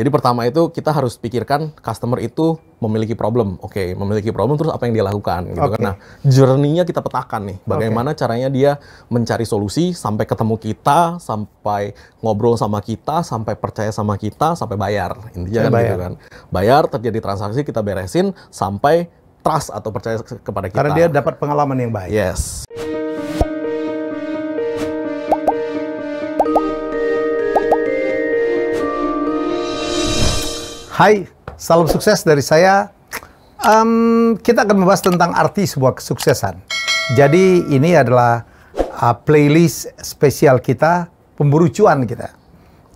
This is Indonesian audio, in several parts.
Jadi pertama itu kita harus pikirkan customer itu memiliki problem. Oke, memiliki problem terus apa yang dia lakukan gitu kan. Nah, journey-nya kita petakan nih. Bagaimana caranya dia mencari solusi sampai ketemu kita, sampai ngobrol sama kita, sampai percaya sama kita, sampai bayar. Intinya kan gitu kan. Bayar, terjadi transaksi, kita beresin sampai trust atau percaya kepada kita. Karena dia dapat pengalaman yang baik. Yes. Hai, salam sukses dari saya. Kita akan membahas tentang arti sebuah kesuksesan. Jadi ini adalah playlist spesial kita, pemburu cuan kita.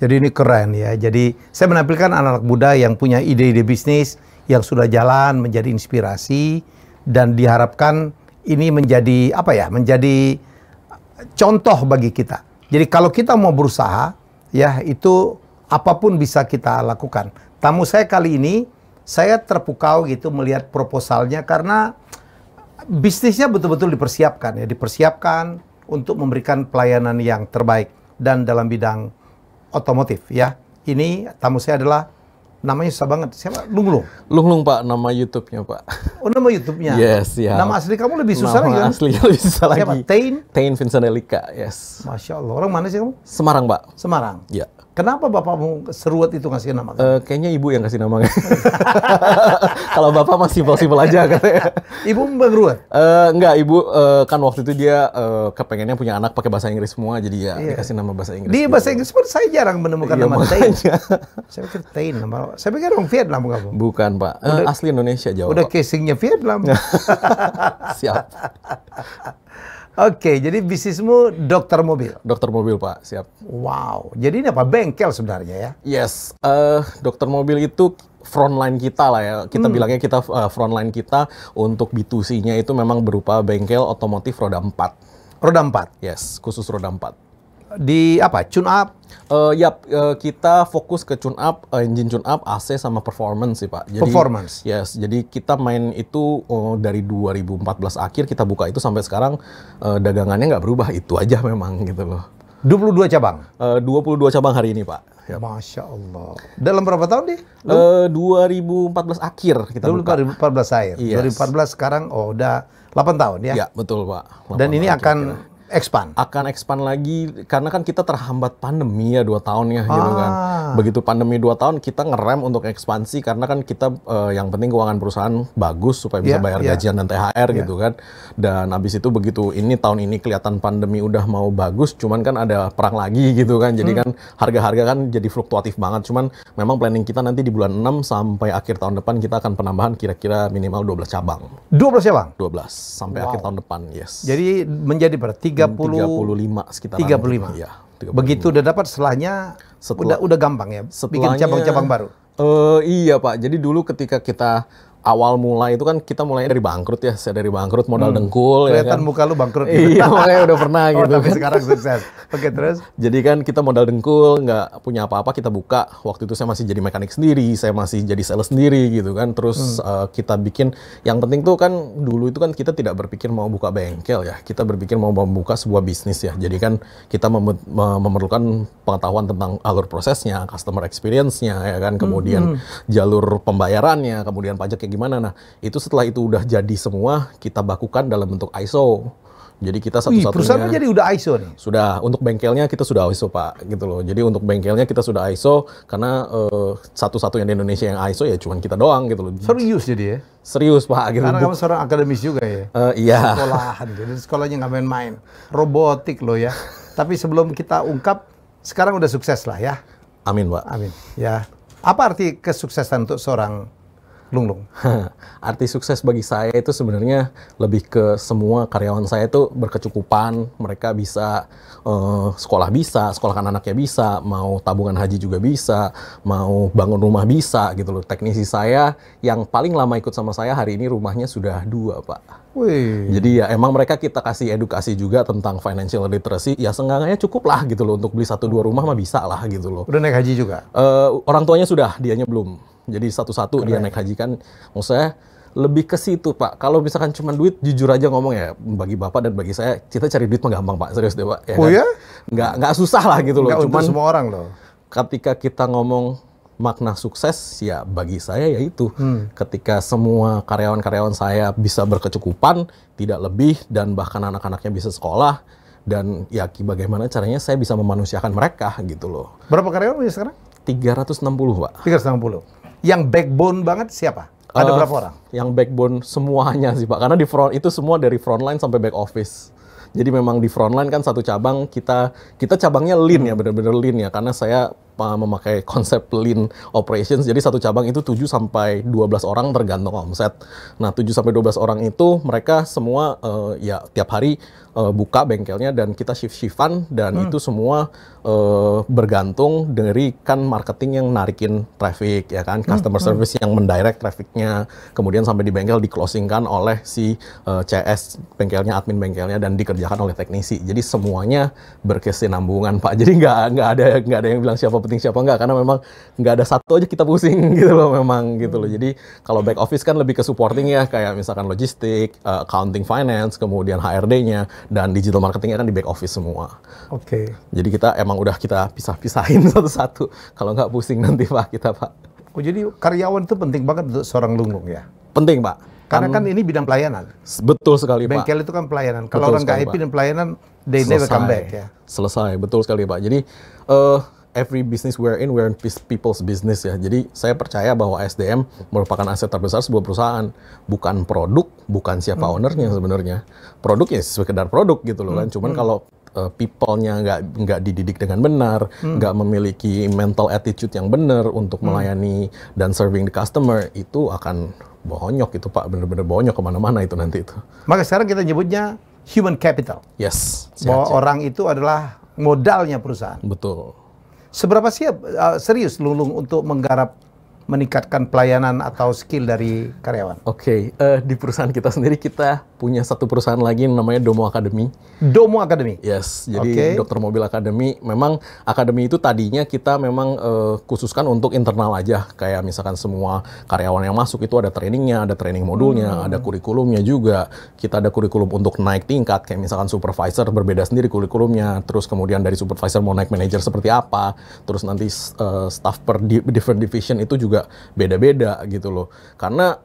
Jadi ini keren ya. Jadi saya menampilkan anak-anak muda yang punya ide-ide bisnis yang sudah jalan, menjadi inspirasi, dan diharapkan ini menjadi apa ya? Menjadi contoh bagi kita. Jadi kalau kita mau berusaha, ya itu apapun bisa kita lakukan. Tamu saya kali ini, saya terpukau gitu melihat proposalnya karena bisnisnya betul-betul dipersiapkan ya, dipersiapkan untuk memberikan pelayanan yang terbaik dan dalam bidang otomotif ya. Ini tamu saya adalah namanya susah banget. Siapa? Lunglung. Lunglung Pak, nama YouTube-nya Pak. Oh, nama YouTube-nya. Yes, ya. Nama asli kamu lebih susah lagi kan? Nama aslinya lebih susah lagi. Siapa? Tain Vincent Elika, yes. Masya Allah. Orang mana sih kamu? Semarang Pak. Semarang. Ya. Kenapa bapakmu seruat itu ngasih nama? Kayaknya ibu yang kasih namanya. Kalau bapak mah simpel-simpel aja katanya. Ibu Bang Ruat? Enggak, ibu kan waktu itu dia kepengennya punya anak pakai bahasa Inggris semua, jadi ya dikasih nama bahasa Inggris. Di bahasa Inggris pun saya jarang menemukan nama Tain. Makanya. Saya pikir Tain nama. Saya pikir orang Vietnam kamu. Bukan Pak, asli Indonesia Jawa. Udah casingnya Vietnam. Siap. Oke, jadi bisnismu dokter mobil. Dokter mobil Pak, siap. Wow, jadi ini apa? Bengkel sebenarnya ya? Yes, dokter mobil itu frontline kita lah ya. Kita bilangnya kita frontline kita untuk B2C-nya itu memang berupa bengkel otomotif roda 4. Roda 4? Yes, khusus roda 4. Di apa? Tune up? Kita fokus ke tune up, engine tune up, AC sama performance sih Pak. Jadi, performance? Yes, jadi kita main itu dari 2014 akhir kita buka itu sampai sekarang dagangannya nggak berubah, itu aja memang gitu loh. 22 cabang? 22 cabang hari ini Pak. Yep. Masya Allah. Dalam berapa tahun nih? 2014 akhir kita buka. 2014 akhir? Yes. 2014 sekarang, udah 8 tahun ya? Ya, betul Pak. Dan ini akan expand? Akan expand lagi, karena kan kita terhambat pandemi ya 2 tahun ya gitu kan. Begitu pandemi 2 tahun, kita ngerem untuk ekspansi, karena kan kita yang penting keuangan perusahaan bagus supaya bisa bayar gajian dan THR gitu kan. Dan habis itu begitu ini tahun ini kelihatan pandemi udah mau bagus, cuman kan ada perang lagi gitu kan. Jadi kan harga-harga kan jadi fluktuatif banget. Cuman memang planning kita nanti di bulan 6 sampai akhir tahun depan kita akan penambahan kira-kira minimal 12 cabang. 12 cabang? 12 sampai akhir tahun depan, yes. Jadi menjadi berarti 35 sekitar. 35. Iya, 35. Begitu udah dapat setelahnya, udah gampang ya bikin cabang-cabang baru. Iya Pak. Jadi dulu ketika kita awal mulai itu kan kita mulai dari bangkrut ya. Saya dari bangkrut modal dengkul. Kelihatan ya kan? muka lu bangkrut. Iya, makanya udah pernah gitu. Tapi sekarang sukses. Oke, terus? Jadi kan kita modal dengkul, nggak punya apa-apa, kita buka. Waktu itu saya masih jadi mekanik sendiri, saya masih jadi sales sendiri gitu kan. Terus kita bikin, yang penting tuh kan dulu itu kan kita tidak berpikir mau buka bengkel ya. Kita berpikir mau membuka sebuah bisnis ya. Jadi kan kita memerlukan pengetahuan tentang alur prosesnya, customer experience-nya ya kan. Kemudian jalur pembayarannya, kemudian pajaknya gimana. Nah, itu setelah itu udah jadi semua, kita bakukan dalam bentuk ISO. Jadi kita satu-satunya. Perusahaan jadi udah ISO nih? Sudah, untuk bengkelnya kita sudah ISO Pak, gitu loh. Jadi untuk bengkelnya kita sudah ISO, karena satu-satunya di Indonesia yang ISO ya cuman kita doang gitu loh. Serius jadi ya? Serius Pak. Gitu. Karena kamu seorang akademis juga ya? Iya. Sekolahan, jadi sekolahnya nggak main-main. Robotik loh ya. Tapi sebelum kita ungkap, sekarang udah sukses lah ya? Amin Pak. Amin. Ya. Apa arti kesuksesan untuk seorang Lunglung? Arti sukses bagi saya itu sebenarnya lebih ke semua karyawan saya itu berkecukupan, mereka bisa sekolahkan anaknya bisa, mau tabungan haji juga bisa, mau bangun rumah bisa gitu loh. Teknisi saya yang paling lama ikut sama saya hari ini rumahnya sudah 2 Pak. Wih. Jadi ya emang mereka kita kasih edukasi juga tentang financial literacy, ya seenggaknya cukup lah gitu loh, untuk beli 1-2 rumah mah bisa lah gitu loh. Udah naik haji juga? Orang tuanya sudah, dianya belum. Jadi satu-satu dia naik haji kan, maksud saya lebih ke situ Pak. Kalau misalkan cuma duit, jujur aja ngomong ya, bagi Bapak dan bagi saya, kita cari duit mah gampang Pak, serius deh Pak. Ya oh kan? ya? Nggak susah lah gitu loh. Nggak cuman untuk semua orang loh. ketika kita ngomong makna sukses ya bagi saya yaitu ketika semua karyawan-karyawan saya bisa berkecukupan, tidak lebih, dan bahkan anak-anaknya bisa sekolah, dan ya bagaimana caranya saya bisa memanusiakan mereka gitu loh. Berapa karyawan punya sekarang? 360, Pak. 360. Yang backbone banget siapa? Ada berapa orang? Yang backbone semuanya sih, Pak. Karena di front itu semua dari frontline sampai back office. Jadi memang di frontline kan satu cabang kita cabangnya lean ya, benar-benar lean ya, karena saya memakai konsep lean operations. Jadi satu cabang itu 7 sampai 12 orang tergantung omset. Nah, 7 sampai 12 orang itu mereka semua ya tiap hari buka bengkelnya dan kita shift-shiftan, dan itu semua bergantung dari kan marketing yang narikin traffic ya kan, customer service yang mendirect trafficnya, kemudian sampai di bengkel di-closing kan oleh si CS bengkelnya, admin bengkelnya, dan dikerjakan oleh teknisi. Jadi semuanya berkesinambungan, Pak. Jadi nggak ada yang bilang siapa penting siapa nggak, karena memang nggak ada satu aja kita pusing gitu loh memang gitu loh. Jadi kalau back office kan lebih ke supporting ya, kayak misalkan logistik, accounting, finance, kemudian HRD-nya, dan digital marketingnya kan di back office semua. Oke. Jadi kita emang udah kita pisah-pisahin satu-satu. Kalau nggak pusing nanti Pak kita, Pak. Oh, jadi karyawan itu penting banget untuk seorang lungung ya? Penting, Pak. Karena kan ini bidang pelayanan. Betul sekali, Pak. Bengkel itu kan pelayanan. Kalau Betul orang nggak sekali, happy Pak. dan pelayanan, they never come back ya. Selesai, betul sekali, Pak. Jadi every business we're in people's business ya. Jadi saya percaya bahwa SDM merupakan aset terbesar sebuah perusahaan. Bukan produk, bukan siapa ownernya sebenarnya. Produk ya sekedar produk gitu loh kan. Cuman kalau people-nya nggak dididik dengan benar, nggak memiliki mental attitude yang benar untuk melayani dan serving the customer, itu akan bonyok itu, Pak. Bener-bener bonyok kemana-mana itu nanti itu. Maka sekarang kita nyebutnya human capital. Yes. Bahwa orang itu adalah modalnya perusahaan. Betul. Seberapa serius Lulung untuk menggarap meningkatkan pelayanan atau skill dari karyawan? Oke, di perusahaan kita sendiri kita punya satu perusahaan lagi yang namanya Domo Academy. Domo Academy? Yes, jadi Dokter Mobil Academy. Memang Academy itu tadinya kita memang khususkan untuk internal aja. Kayak misalkan semua karyawan yang masuk itu ada trainingnya, ada training modulnya, ada kurikulumnya juga. Kita ada kurikulum untuk naik tingkat, kayak misalkan supervisor berbeda sendiri kurikulumnya. Terus kemudian dari supervisor mau naik manager seperti apa. Terus nanti staff per different division itu juga beda-beda gitu loh. Karena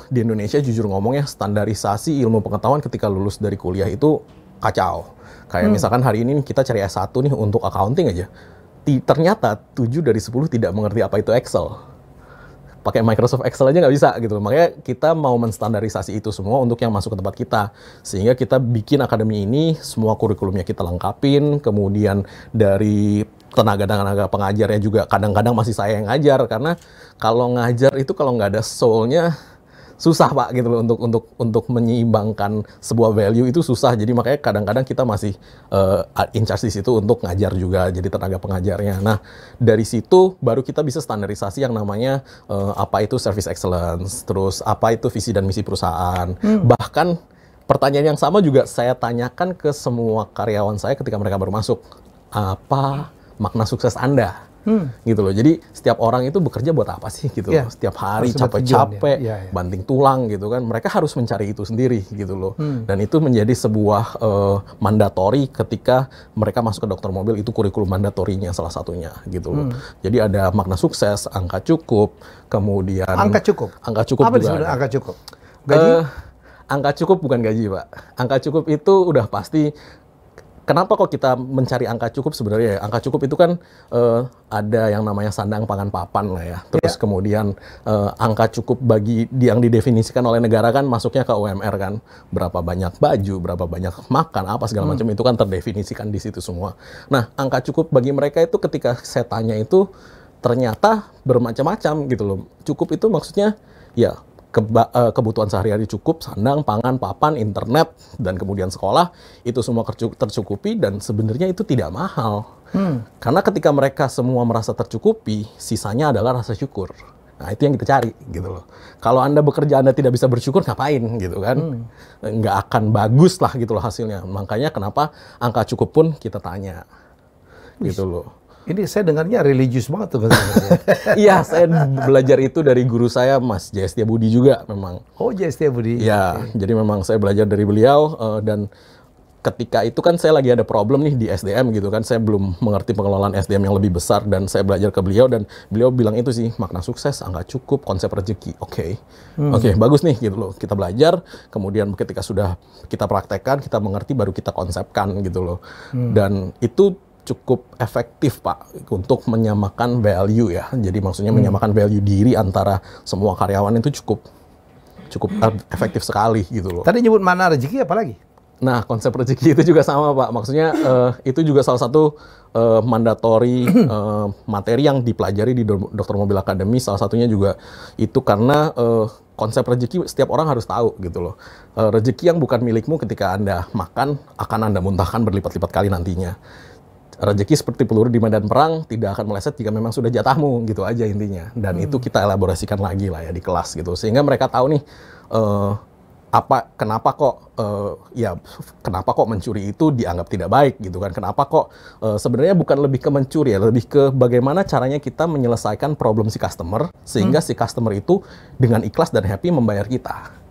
di Indonesia jujur ngomongnya standarisasi ilmu pengetahuan ketika lulus dari kuliah itu kacau. Kayak misalkan hari ini kita cari S1 nih untuk accounting aja. Ternyata 7 dari 10 tidak mengerti apa itu Excel. Pakai Microsoft Excel aja nggak bisa gitu. Makanya kita mau menstandarisasi itu semua untuk yang masuk ke tempat kita. Sehingga kita bikin akademi ini, semua kurikulumnya kita lengkapin. Kemudian dari tenaga pengajarnya juga kadang-kadang masih saya yang ngajar. Karena kalau ngajar itu kalau nggak ada soul-nya, susah Pak gitu loh untuk menyeimbangkan sebuah value itu susah. Jadi makanya kadang-kadang kita masih in charge di situ untuk ngajar juga, jadi tenaga pengajarnya. Nah, dari situ baru kita bisa standarisasi yang namanya apa itu service excellence, terus apa itu visi dan misi perusahaan. Bahkan pertanyaan yang sama juga saya tanyakan ke semua karyawan saya ketika mereka baru masuk. Apa makna sukses Anda? Gitu loh. Jadi setiap orang itu bekerja buat apa sih gitu loh. Setiap hari capek-capek, banting tulang gitu kan. Mereka harus mencari itu sendiri gitu loh. Dan itu menjadi sebuah mandatori ketika mereka masuk ke dokter mobil, itu kurikulum mandatorinya salah satunya gitu loh. Jadi ada makna sukses, angka cukup, kemudian angka cukup. Angka cukup apa juga disebut angka cukup? Gaji? Angka cukup bukan gaji, Pak. Angka cukup itu udah pasti. Kenapa kok kita mencari angka cukup sebenarnya? Angka cukup itu kan ada yang namanya sandang pangan papan lah ya. Terus kemudian angka cukup bagi yang didefinisikan oleh negara kan masuknya ke UMR kan. Berapa banyak baju, berapa banyak makan, apa segala macam itu kan terdefinisikan di situ semua. Nah, angka cukup bagi mereka itu ketika saya tanya itu ternyata bermacam-macam gitu loh. Cukup itu maksudnya ya kebutuhan sehari-hari cukup, sandang, pangan, papan, internet, dan kemudian sekolah, itu semua tercukupi dan sebenarnya itu tidak mahal. Karena ketika mereka semua merasa tercukupi, sisanya adalah rasa syukur. Nah, itu yang kita cari gitu loh. Kalau Anda bekerja Anda tidak bisa bersyukur, ngapain gitu kan? Nggak akan bagus lah gitu loh hasilnya. Makanya kenapa angka cukup pun kita tanya gitu loh. Ini saya dengarnya religius banget tuh. Iya, saya belajar itu dari guru saya, Mas J. Setiabudi juga memang. Oh, J. Setiabudi. Iya, jadi memang saya belajar dari beliau dan ketika itu kan saya lagi ada problem nih di SDM gitu kan, saya belum mengerti pengelolaan SDM yang lebih besar dan saya belajar ke beliau dan beliau bilang itu sih, makna sukses nggak cukup, konsep rezeki. Oke, bagus nih gitu loh. Kita belajar, kemudian ketika sudah kita praktekkan, kita mengerti, baru kita konsepkan gitu loh. Dan itu cukup efektif Pak untuk menyamakan value ya. Jadi maksudnya menyamakan value diri antara semua karyawan itu cukup efektif sekali gitu loh. Tadi nyebut mana rezeki apa lagi? Nah, konsep rezeki itu juga sama, Pak. Maksudnya itu juga salah satu mandatory materi yang dipelajari di Dokter Mobil Academy. Salah satunya juga itu karena konsep rezeki setiap orang harus tahu gitu loh. Rezeki yang bukan milikmu ketika Anda makan akan Anda muntahkan berlipat-lipat kali nantinya. Rezeki seperti peluru di medan perang tidak akan meleset jika memang sudah jatahmu, gitu aja intinya. Dan itu kita elaborasikan lagi lah ya di kelas gitu. Sehingga mereka tahu nih kenapa kok mencuri itu dianggap tidak baik gitu kan? Kenapa kok sebenarnya bukan lebih ke mencuri ya, lebih ke bagaimana caranya kita menyelesaikan problem si customer sehingga si customer itu dengan ikhlas dan happy membayar kita.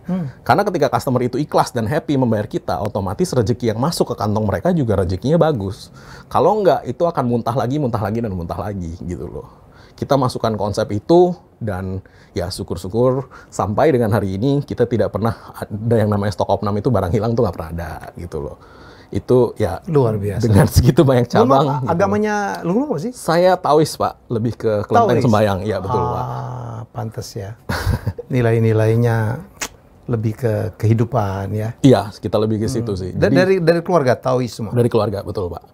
Karena ketika customer itu ikhlas dan happy membayar kita, otomatis rezeki yang masuk ke kantong mereka juga rezekinya bagus. Kalau enggak, itu akan muntah lagi dan muntah lagi gitu loh. Kita masukkan konsep itu dan ya syukur-syukur sampai dengan hari ini kita tidak pernah ada yang namanya stok opnam itu barang hilang tuh nggak pernah ada gitu loh. Itu ya luar biasa. Dengan segitu banyak cabang. Gitu. Agamanya lu apa sih? Saya Taois Pak, lebih ke kelenteng sembayang. Ya betul Pak. Pantes ya. Nilai-nilainya lebih ke kehidupan ya. Iya, kita lebih ke situ sih. Jadi, dari keluarga Taois semua. Dari keluarga, betul Pak.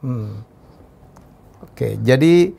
Oke, jadi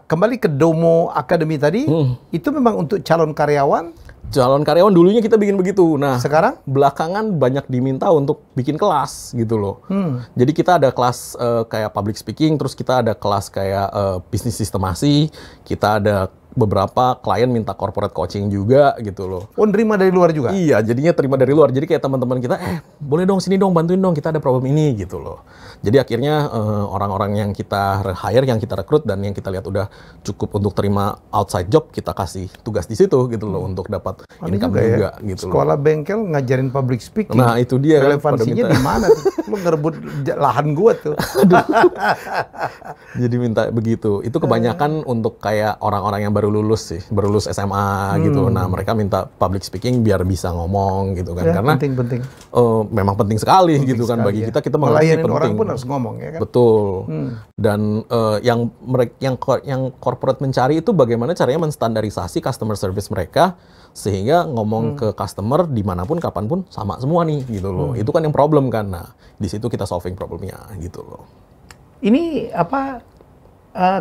kembali ke Domo Academy tadi, itu memang untuk calon karyawan? Calon karyawan dulunya kita bikin begitu. Nah, sekarang? Belakangan banyak diminta untuk bikin kelas gitu loh. Jadi kita ada kelas kayak public speaking, terus kita ada kelas kayak bisnis sistemasi, kita ada beberapa klien minta corporate coaching juga gitu loh. Oh, nerima dari luar juga? Iya, jadinya terima dari luar. Jadi kayak teman-teman kita, boleh dong sini dong, bantuin dong, kita ada problem ini gitu loh. Jadi akhirnya orang-orang yang kita hire, yang kita rekrut dan yang kita lihat udah cukup untuk terima outside job, kita kasih tugas di situ gitu loh untuk dapat income juga ya? gitu. Sekolah bengkel ngajarin public speaking. Nah, itu dia relevansinya di mana tuh? Lu ngerebut lahan gua tuh. Jadi minta begitu. Itu kebanyakan untuk kayak orang-orang yang baru lulus SMA gitu. Nah, mereka minta public speaking biar bisa ngomong gitu kan. Ya, karena penting. Memang penting sekali penting gitu kan sekali, bagi ya. Kita mengerti penting. Orang pun harus ngomong ya kan. Betul. Dan yang corporate mencari itu bagaimana caranya menstandarisasi customer service mereka sehingga ngomong ke customer dimanapun kapanpun sama semua nih gitu loh. Itu kan yang problem kan. Nah, di situ kita solving problemnya gitu loh. Ini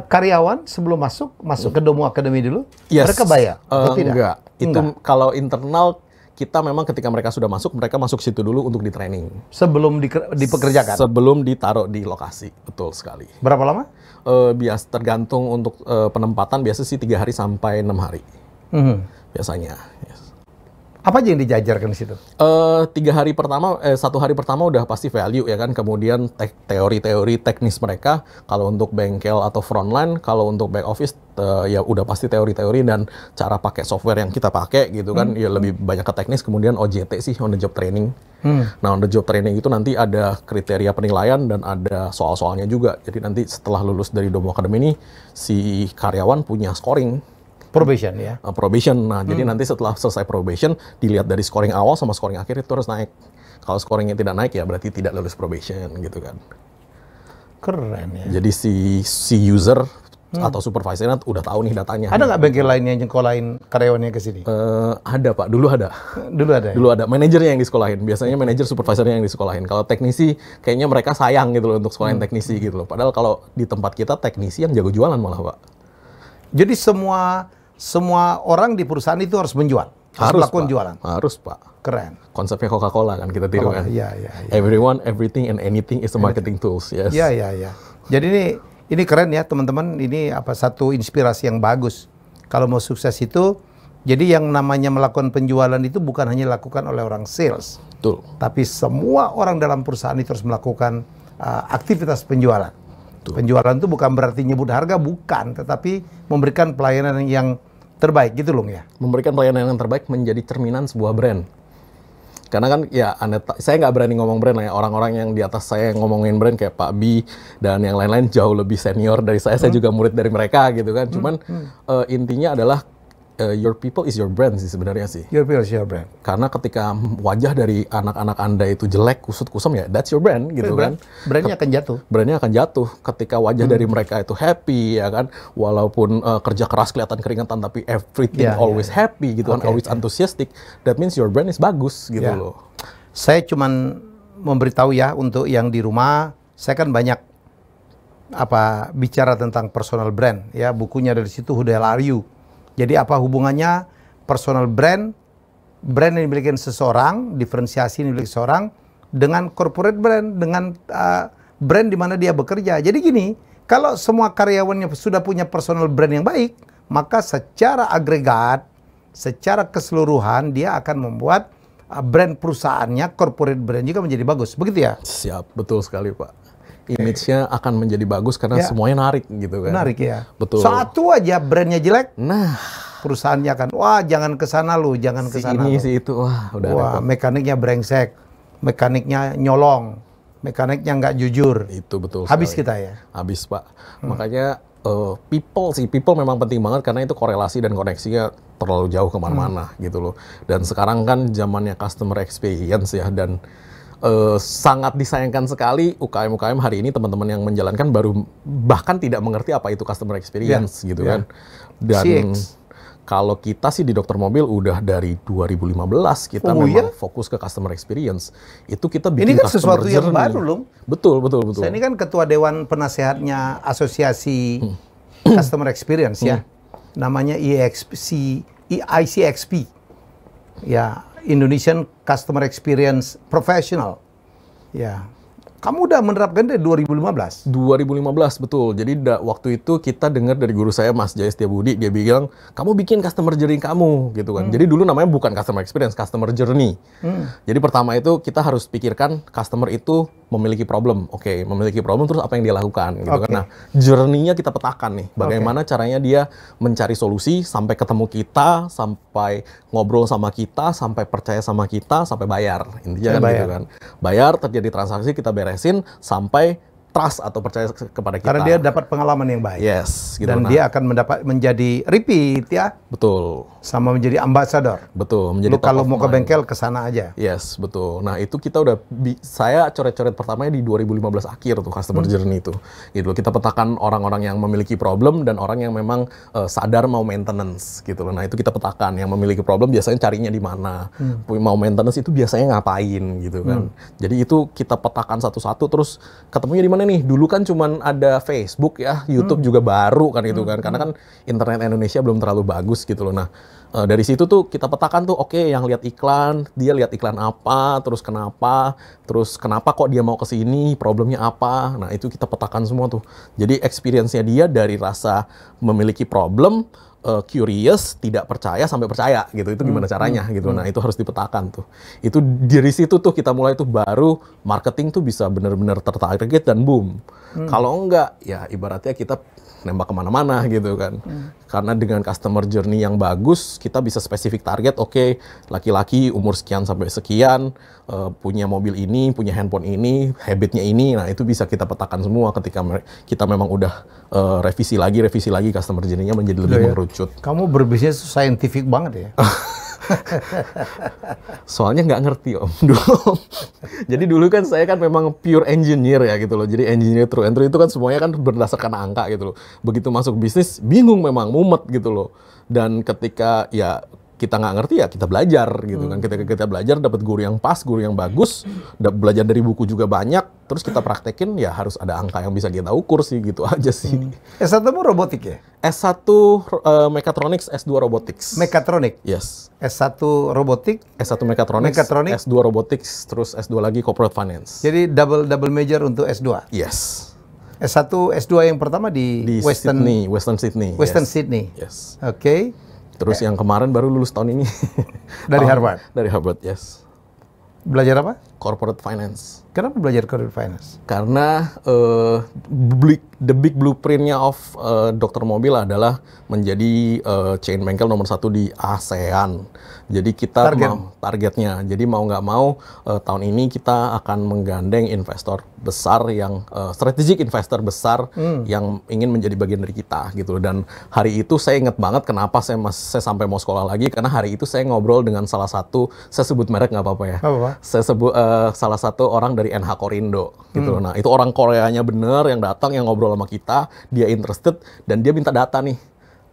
karyawan sebelum masuk ke Domo Academy dulu, mereka bayar atau tidak? Enggak. Itu kalau internal kita memang ketika mereka sudah masuk, mereka masuk situ dulu untuk di training. Sebelum dipekerjakan? Sebelum ditaruh di lokasi, betul sekali. Berapa lama? Bias tergantung untuk penempatan, biasa sih 3 hari sampai 6 hari. Biasanya. Yes. Apa aja yang dijajarkan di situ? 1 hari pertama udah pasti value ya kan, kemudian teori-teori teknis mereka. Kalau untuk bengkel atau frontline, kalau untuk back office ya udah pasti teori-teori dan cara pakai software yang kita pakai gitu kan, ya lebih banyak ke teknis. Kemudian OJT sih, on the job training. Nah, on the job training itu nanti ada kriteria penilaian dan ada soal-soalnya juga. Jadi nanti setelah lulus dari Domo Academy ini, si karyawan punya scoring. Probation ya? Probation. Nah, jadi nanti setelah selesai probation, dilihat dari scoring awal sama scoring akhir itu harus naik. Kalau scoringnya tidak naik ya berarti tidak lulus probation gitu kan. Keren ya. Jadi si user atau supervisornya udah tahu nih datanya. Ada nggak bengkel lain yang nyekolahin karyawannya ke sini? Ada Pak, dulu ada. Dulu ada. Manajernya yang disekolahin. Biasanya manajer supervisornya yang disekolahin. Kalau teknisi, kayaknya mereka sayang gitu loh untuk sekolahin teknisi gitu loh. Padahal kalau di tempat kita teknisi yang jago jualan malah Pak. Jadi semua orang di perusahaan itu harus menjual, harus melakukan jualan. Harus Pak. Keren. Konsepnya Coca-Cola kan kita tiru kan. Iya. Everyone, everything, and anything is a marketing tools. Yes. Iya. Jadi ini keren ya teman-teman. Ini satu inspirasi yang bagus. Kalau mau sukses itu, jadi yang namanya melakukan penjualan itu bukan hanya dilakukan oleh orang sales, betul. Tapi semua orang dalam perusahaan itu harus melakukan aktivitas penjualan. Penjualan itu bukan berarti nyebut harga, bukan, tetapi memberikan pelayanan yang terbaik gitu loh ya. Memberikan pelayanan yang terbaik menjadi cerminan sebuah brand. Karena kan ya saya nggak berani ngomong brand lah ya. Orang-orang yang di atas saya yang ngomongin brand kayak Pak B dan yang lain-lain jauh lebih senior dari saya. Saya juga murid dari mereka gitu kan. Cuman intinya adalah your people is your brand sih sebenarnya sih. Your people is your brand. Karena ketika wajah dari anak-anak Anda itu jelek, kusut-kusam ya, that's your brand gitu kan. Brandnya akan jatuh. Brandnya akan jatuh. Ketika wajah dari mereka itu happy ya kan, walaupun kerja keras kelihatan keringetan, tapi everything always happy gitu kan, always enthusiastic. That means your brand is bagus gitu loh. Saya cuman memberitahu ya untuk yang di rumah, saya kan banyak bicara tentang personal brand ya, bukunya dari situ Who the Hell Are You. Jadi apa hubungannya personal brand yang dimiliki seseorang, diferensiasi yang dimiliki seseorang dengan corporate brand, dengan brand di mana dia bekerja. Jadi gini, kalau semua karyawannya sudah punya personal brand yang baik, maka secara agregat, secara keseluruhan dia akan membuat brand perusahaannya, corporate brand juga menjadi bagus. Begitu ya? Siap, betul sekali Pak. Image-nya akan menjadi bagus karena semuanya narik gitu kan. Narik ya. Betul. Satu aja brandnya jelek, nah perusahaannya akan, wah jangan ke sana lu, jangan ke sana. Ini si itu, wah udah. Mekaniknya brengsek, mekaniknya nyolong, mekaniknya nggak jujur. Itu betul. Habis sekali. kita ya. Habis Pak. Makanya people memang penting banget karena itu korelasi dan koneksinya terlalu jauh kemana-mana gitu loh. Dan sekarang kan zamannya customer experience ya, dan sangat disayangkan sekali UKM hari ini teman-teman yang menjalankan bahkan tidak mengerti apa itu customer experience gitu kan. Dan kalau kita sih di Dokter Mobil udah dari 2015 kita memang fokus ke customer experience. Itu kita bikin ini kan sesuatu yang baru loh. Betul. Saya ini kan ketua dewan penasehatnya Asosiasi Customer Experience ya. Namanya ICXP. Ya, Indonesian Customer Experience Professional. Ya, kamu udah menerapkan dari 2015? 2015, betul. Jadi waktu itu kita dengar dari guru saya, Mas Jaya Setiabudi, dia bilang, kamu bikin customer journey kamu, gitu kan. Jadi dulu namanya bukan customer experience, customer journey. Jadi pertama itu kita harus pikirkan customer itu memiliki problem. Oke, memiliki problem, terus apa yang dia lakukan, gitu kan. Nah, journey-nya kita petakan nih. Bagaimana caranya dia mencari solusi, sampai ketemu kita, sampai ngobrol sama kita, sampai percaya sama kita, sampai bayar. Intinya kan gitu kan. Bayar, terjadi transaksi, kita beresin, sampai trust atau percaya kepada kita. Karena dia dapat pengalaman yang baik. Yes. Gitu. Dan dia akan menjadi repeat ya. Betul. Sama menjadi ambassador. Betul. Menjadi kalau mau ke bengkel, ke sana aja. Yes, betul. Nah itu kita udah, saya coret-coret pertamanya di 2015 akhir tuh customer journey itu. Gitu loh. Kita petakan orang-orang yang memiliki problem dan orang yang memang sadar mau maintenance gitu loh. Nah itu kita petakan. Yang memiliki problem biasanya carinya di mana. Mau maintenance itu biasanya ngapain gitu kan. Jadi itu kita petakan satu-satu, terus ketemunya di mana nih? Dulu kan cuman ada Facebook ya, YouTube juga baru kan itu kan. Karena kan internet Indonesia belum terlalu bagus gitu loh. Nah, dari situ tuh kita petakan tuh, oke, yang lihat iklan, dia lihat iklan apa, terus kenapa kok dia mau ke sini, problemnya apa. Nah, itu kita petakan semua tuh. Jadi experience-nya dia dari rasa memiliki problem, curious, tidak percaya, sampai percaya gitu. Itu gimana caranya gitu. Nah, itu harus dipetakan tuh. Itu dari situ tuh kita mulai tuh, baru marketing tuh bisa benar-benar tertarget dan boom. Kalau enggak, ya ibaratnya kita nembak kemana-mana gitu kan. Karena dengan customer journey yang bagus, kita bisa spesifik target. Oke, laki-laki umur sekian sampai sekian, punya mobil ini, punya handphone ini, habitnya ini. Nah, itu bisa kita petakan semua ketika kita memang udah revisi lagi customer journey-nya menjadi lebih mengerucut. Kamu berbisnis scientific banget ya. Soalnya nggak ngerti Om dulu. Jadi dulu kan saya kan memang pure engineer ya gitu loh. Jadi engineer through and through itu kan semuanya kan berdasarkan angka gitu loh. Begitu masuk bisnis bingung memang, mumet gitu loh. Dan ketika ya kita nggak ngerti ya kita belajar gitu kan. Ketika kita belajar dapat guru yang pas, guru yang bagus, belajar dari buku juga banyak, terus kita praktekin ya harus ada angka yang bisa kita ukur sih, gitu aja sih. S1-mu robotik ya? S1 Mechatronics, S2 Robotics. Mekatronik? Yes. S1 robotik? S1 Mechatronics, S2 Robotics, terus S2 lagi Corporate Finance. Jadi double major untuk S2? Yes. S1, S2 yang pertama di Western Sydney. Sydney. Yes. Oke. Terus yang kemarin baru lulus tahun ini. Dari Harvard? Dari Harvard, yes. Belajar apa? corporate finance. Kenapa belajar corporate finance? Karena the big blueprint-nya of dokter mobil adalah menjadi chain bengkel nomor 1 di ASEAN. Jadi kita targetnya. Jadi mau nggak mau tahun ini kita akan menggandeng investor besar yang strategic investor besar yang ingin menjadi bagian dari kita gitu. Dan hari itu saya ingat banget kenapa saya sampai mau sekolah lagi, karena hari itu saya ngobrol dengan salah satu, saya sebut merek nggak apa-apa ya. Saya sebut salah satu orang dari NH Korindo gitu. Nah, itu orang Koreanya bener yang datang, yang ngobrol sama kita, dia interested dan dia minta data nih.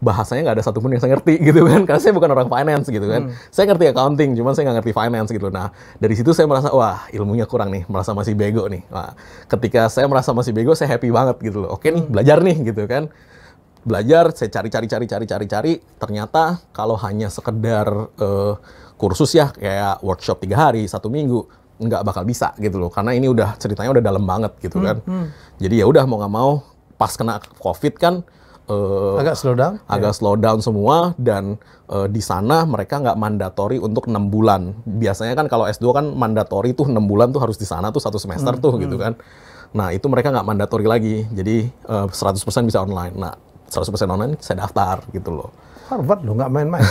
Bahasanya nggak ada satupun yang saya ngerti gitu kan, karena saya bukan orang finance gitu kan. Saya ngerti accounting, cuman saya nggak ngerti finance gitu. Nah, dari situ saya merasa, wah ilmunya kurang nih, merasa masih bego nih. Nah, ketika saya merasa masih bego, saya happy banget gitu loh. Oke nih, belajar nih gitu kan. Belajar, saya cari. Ternyata kalau hanya sekedar kursus ya, kayak workshop 3 hari, 1 minggu, nggak bakal bisa gitu loh. Karena ini udah ceritanya udah dalam banget gitu kan. Jadi ya udah mau nggak mau, pas kena COVID kan, agak slow down semua, dan di sana mereka nggak mandatori untuk 6 bulan. Biasanya kan kalau S2 kan mandatori tuh 6 bulan tuh harus di sana tuh 1 semester tuh gitu kan. Nah itu mereka nggak mandatori lagi, jadi 100% bisa online. Nah 100% online saya daftar gitu loh. Harvard lo nggak main-main.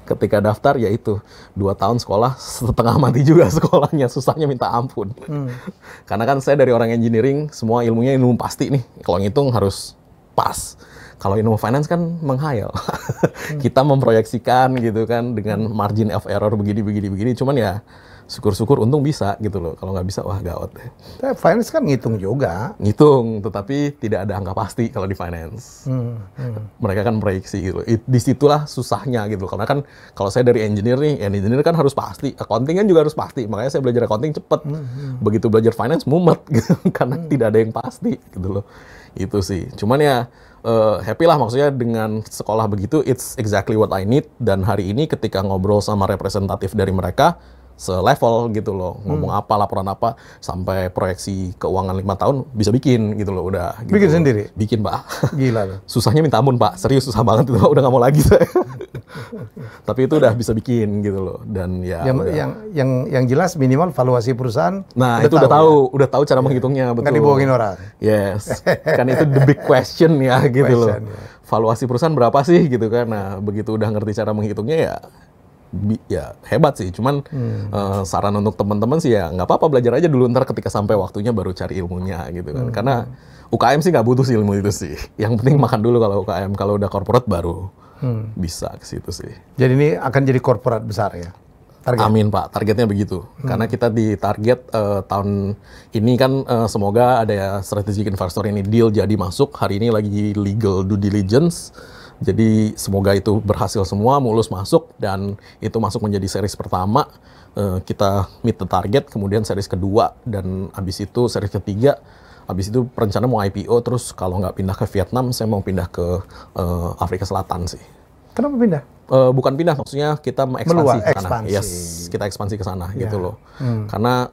Ketika daftar ya itu 2 tahun sekolah, setengah mati juga sekolahnya, susahnya minta ampun. Karena kan saya dari orang engineering, semua ilmunya ilmu pasti nih, kalau ngitung harus pas. Kalau ilmu finance kan menghayal. Kita memproyeksikan gitu kan dengan margin of error begini. Cuman ya syukur-syukur untung bisa gitu loh. Kalau nggak bisa, wah gawat deh. Tapi finance kan ngitung juga. Ngitung, tetapi tidak ada angka pasti kalau di finance. Mereka kan proyeksi gitu. Disitulah susahnya gitu. Karena kan kalau saya dari engineer nih, engineer kan harus pasti. Accounting kan juga harus pasti. Makanya saya belajar accounting cepet. Begitu belajar finance, mumet gitu. Karena tidak ada yang pasti gitu loh. Itu sih. Cuman ya happy lah maksudnya dengan sekolah begitu, it's exactly what I need. Dan hari ini ketika ngobrol sama representatif dari mereka, selevel gitu loh, ngomong apa, laporan apa, sampai proyeksi keuangan 5 tahun bisa bikin gitu loh, udah. Gitu. Bikin sendiri? Bikin, Pak. Gila loh. Susahnya minta ampun, Pak. Serius susah banget itu, udah nggak mau lagi saya. Tapi itu udah bisa bikin gitu loh, dan ya. Yang jelas minimal valuasi perusahaan. Nah itu udah tahu cara menghitungnya, betul. Nggak dibohongin orang. Yes, kan itu the big question ya gitu loh. Valuasi perusahaan berapa sih gitu kan? Nah begitu udah ngerti cara menghitungnya ya hebat sih, cuman saran untuk teman-teman sih ya nggak apa-apa, belajar aja dulu, ntar ketika sampai waktunya baru cari ilmunya gitu kan. Karena UKM sih nggak butuh sih ilmu itu sih, yang penting makan dulu kalau UKM, kalau udah corporate baru bisa ke situ sih. Jadi ini akan jadi corporate besar ya? Target. Amin Pak, targetnya begitu. Karena kita di target tahun ini kan semoga ada ya strategic investor ini deal jadi masuk, hari ini lagi legal due diligence. Jadi semoga itu berhasil semua, mulus masuk, dan itu masuk menjadi series pertama. Kita meet the target, kemudian series kedua, dan habis itu series ketiga. Habis itu perencana mau IPO, terus kalau nggak pindah ke Vietnam, saya mau pindah ke Afrika Selatan sih. Kenapa pindah? Bukan pindah, maksudnya kita mengekspansi ke sana. Yes, kita ekspansi ke sana gitu loh. Karena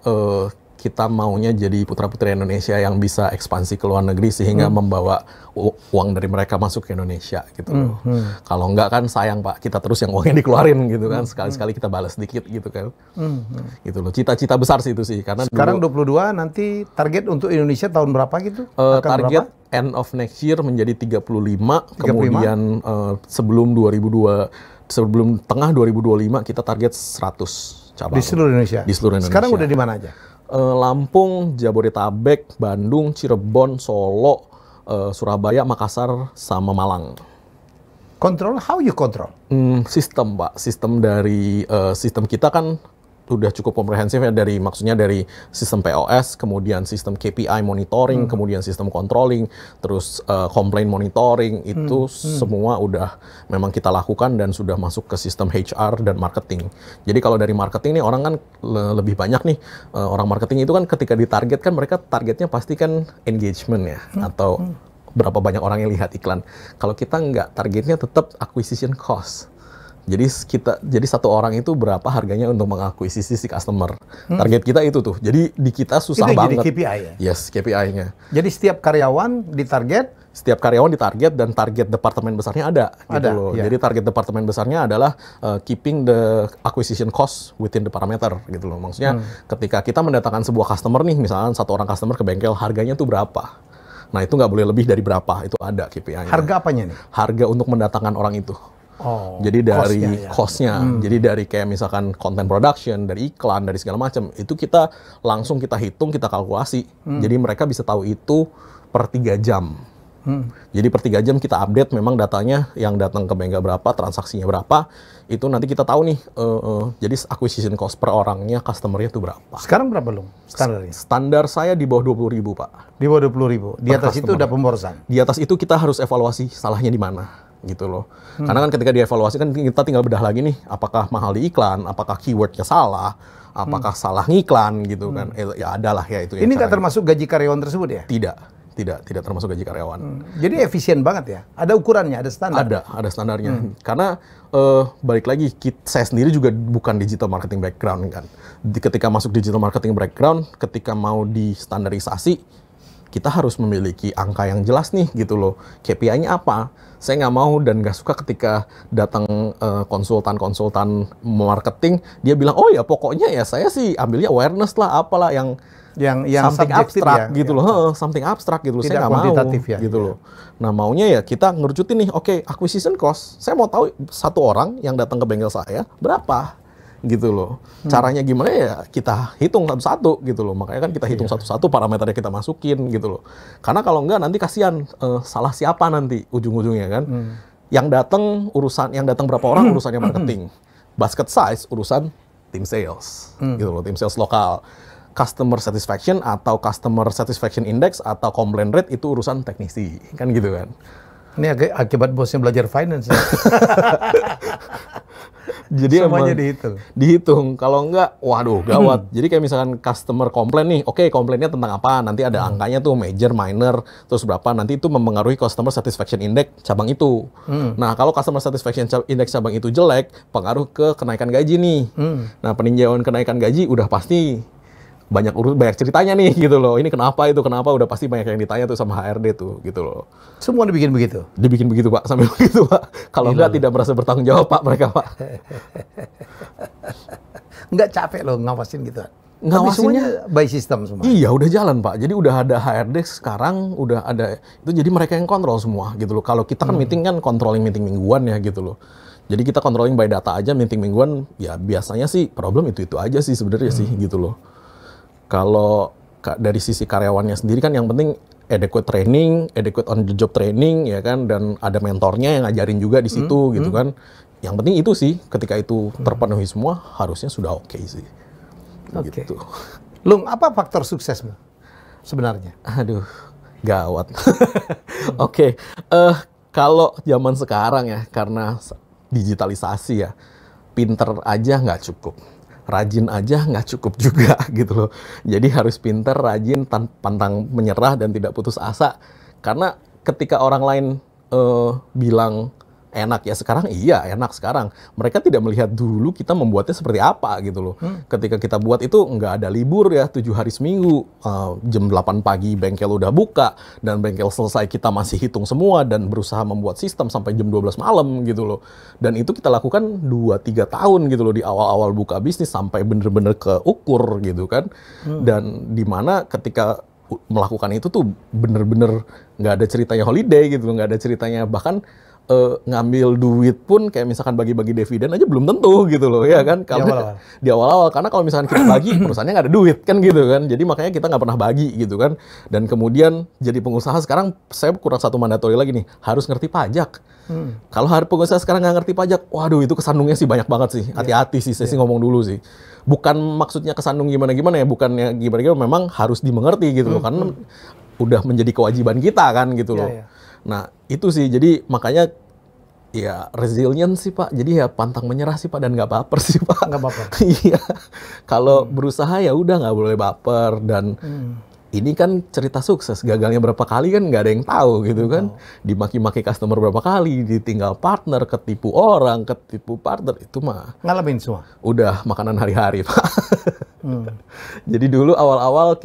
kita maunya jadi putra-putri Indonesia yang bisa ekspansi ke luar negeri sehingga membawa uang dari mereka masuk ke Indonesia gitu loh. Kalau enggak kan sayang Pak, kita terus yang uangnya dikeluarin gitu kan, sekali-sekali kita balas sedikit gitu kan. Gitu loh, cita-cita besar sih itu sih. Karena sekarang dulu, 22, nanti target untuk Indonesia tahun berapa gitu? Target berapa? End of next year menjadi 35, kemudian sebelum tengah 2025 kita target 100 cabang. Di seluruh Indonesia? Di seluruh Indonesia. Sekarang udah di mana aja? Lampung, Jabodetabek, Bandung, Cirebon, Solo, Surabaya, Makassar, sama Malang. Control? How you control? Sistem Pak, sistem dari sistem kita kan udah cukup komprehensif ya, maksudnya dari sistem POS, kemudian sistem KPI monitoring, kemudian sistem controlling, terus complaint monitoring, itu semua udah memang kita lakukan dan sudah masuk ke sistem HR dan marketing. Jadi kalau dari marketing nih orang kan lebih banyak nih, orang marketing itu kan ketika ditarget kan mereka targetnya pasti kan engagement ya, atau berapa banyak orang yang lihat iklan. Kalau kita nggak, targetnya tetap acquisition cost. Jadi satu orang itu berapa harganya untuk mengakuisisi si customer. Target kita itu tuh. Jadi di kita susah banget. Jadi KPI ya? Yes, KPI-nya. Jadi setiap karyawan ditarget setiap karyawan ditarget dan target departemen besarnya ada gitu loh. Ya. Jadi target departemen besarnya adalah keeping the acquisition cost within the parameter gitu loh. Maksudnya ketika kita mendatangkan sebuah customer nih, misalnya satu orang customer ke bengkel, harganya tuh berapa? Nah itu nggak boleh lebih dari berapa, itu ada KPI-nya. Harga apanya nih? Harga untuk mendatangkan orang itu. Oh, jadi dari cost-nya, cost-nya, jadi dari kayak misalkan content production, dari iklan, dari segala macam, itu kita langsung kita hitung, kita kalkulasi. Jadi mereka bisa tahu itu per 3 jam. Jadi per 3 jam kita update memang datanya yang datang ke bengkel berapa, transaksinya berapa, itu nanti kita tahu nih, jadi acquisition cost per orangnya, customer-nya itu berapa. Sekarang berapa Lung standarnya? Standar saya di bawah 20.000 Pak. Di bawah 20.000. Di atas itu udah pemborosan? Di atas itu kita harus evaluasi salahnya di mana. Gitu loh. Karena kan ketika dievaluasi kan kita tinggal bedah lagi nih, apakah mahal di iklan, apakah keywordnya salah, apakah salah ngiklan gitu kan. Ya adalah ya itu. Ini nggak termasuk gaji karyawan tersebut ya? Tidak termasuk gaji karyawan. Jadi efisien banget ya? Ada ukurannya, ada standar? Ada standarnya. Karena balik lagi, saya sendiri juga bukan digital marketing background kan. Ketika masuk digital marketing background, ketika mau distandarisasi, kita harus memiliki angka yang jelas nih gitu loh. KPI-nya apa? Saya nggak mau dan nggak suka ketika datang konsultan marketing, dia bilang, oh ya pokoknya ya saya sih ambilnya awareness lah, apalah yang something abstrak ya, gitu loh, something abstrak gitu loh. Saya nggak mau ya, gitu loh. Nah maunya ya kita ngerucutin nih, oke, acquisition cost. Saya mau tahu satu orang yang datang ke bengkel saya berapa gitu loh. Caranya gimana ya kita hitung satu-satu gitu loh. Makanya kan kita hitung satu-satu parameternya kita masukin gitu loh. Karena kalau enggak nanti kasihan salah siapa nanti ujung-ujungnya kan. Yang datang berapa orang urusannya marketing. Basket size urusan tim sales gitu loh, tim sales lokal. Customer satisfaction atau customer satisfaction index atau complaint rate itu urusan teknisi kan gitu kan. Ini akibat bosnya belajar finance ya. Jadi semuanya dihitung. Kalau enggak, waduh, gawat. Jadi kayak misalkan customer komplain nih, oke, komplainnya tentang apa? Nanti ada angkanya tuh, major, minor, terus berapa? Nanti itu mempengaruhi customer satisfaction index cabang itu. Nah, kalau customer satisfaction index cabang itu jelek, pengaruh ke kenaikan gaji nih. Nah, peninjauan kenaikan gaji udah pasti banyak ceritanya nih gitu loh. Ini kenapa, itu kenapa, udah pasti banyak yang ditanya tuh sama HRD tuh gitu loh. Semua dibikin begitu? Dibikin begitu Pak, sampai begitu Pak. Kalau enggak tidak merasa bertanggung jawab Pak mereka Pak. Enggak capek loh ngawasin gitu? Ngawasinnya by system semua? Iya udah jalan Pak. Jadi udah ada HRD sekarang, udah ada itu, jadi mereka yang kontrol semua gitu loh. Kalau kita kan meeting kan controlling meeting mingguan ya gitu loh. Jadi kita controlling by data aja, meeting mingguan ya biasanya sih problem itu aja sih sebenarnya sih gitu loh. Kalau dari sisi karyawannya sendiri kan yang penting adequate training, adequate on the job training ya kan, dan ada mentornya yang ngajarin juga di situ gitu kan. Yang penting itu sih, ketika itu terpenuhi semua harusnya sudah oke sih. Gitu. Lung, apa faktor suksesmu sebenarnya? Aduh, gawat. Oke, kalau zaman sekarang ya, karena digitalisasi ya, pinter aja nggak cukup. Rajin aja nggak cukup juga gitu loh. Jadi harus pinter, rajin, pantang menyerah dan tidak putus asa. Karena ketika orang lain bilang enak ya sekarang, iya enak sekarang. Mereka tidak melihat dulu kita membuatnya seperti apa gitu loh. Ketika kita buat itu nggak ada libur ya, 7 hari seminggu. Jam 8 pagi bengkel udah buka, dan bengkel selesai kita masih hitung semua dan berusaha membuat sistem sampai jam 12 malam gitu loh. Dan itu kita lakukan 2-3 tahun gitu loh, di awal-awal buka bisnis sampai bener-bener keukur gitu kan. Dan dimana ketika melakukan itu tuh bener-bener nggak ada ceritanya holiday gitu, nggak ada ceritanya bahkan ngambil duit pun kayak misalkan bagi-bagi dividen aja belum tentu gitu loh ya kan. Kalau di awal-awal karena kalau misalkan kita bagi perusahaannya nggak ada duit kan gitu kan, jadi makanya kita nggak pernah bagi gitu kan. Dan kemudian jadi pengusaha sekarang saya kurang satu mandatori lagi nih, harus ngerti pajak. Kalau pengusaha sekarang nggak ngerti pajak, waduh itu kesandungnya sih banyak banget sih. Hati-hati sih, saya sih ngomong dulu sih. Bukan maksudnya kesandung gimana-gimana ya, bukannya gimana-gimana, memang harus dimengerti gitu loh, karena udah menjadi kewajiban kita kan gitu loh. Nah itu sih, jadi makanya ya resilient sih Pak, jadi ya pantang menyerah sih Pak, dan nggak baper sih Pak. Nggak baper? Iya, kalau berusaha ya udah nggak boleh baper. Dan ini kan cerita sukses, gagalnya berapa kali kan nggak ada yang tahu gitu kan. Dimaki-maki customer berapa kali, ditinggal partner, ketipu orang, ketipu partner, itu mah ngalamin semua? Udah makanan hari-hari Pak. Jadi dulu awal-awal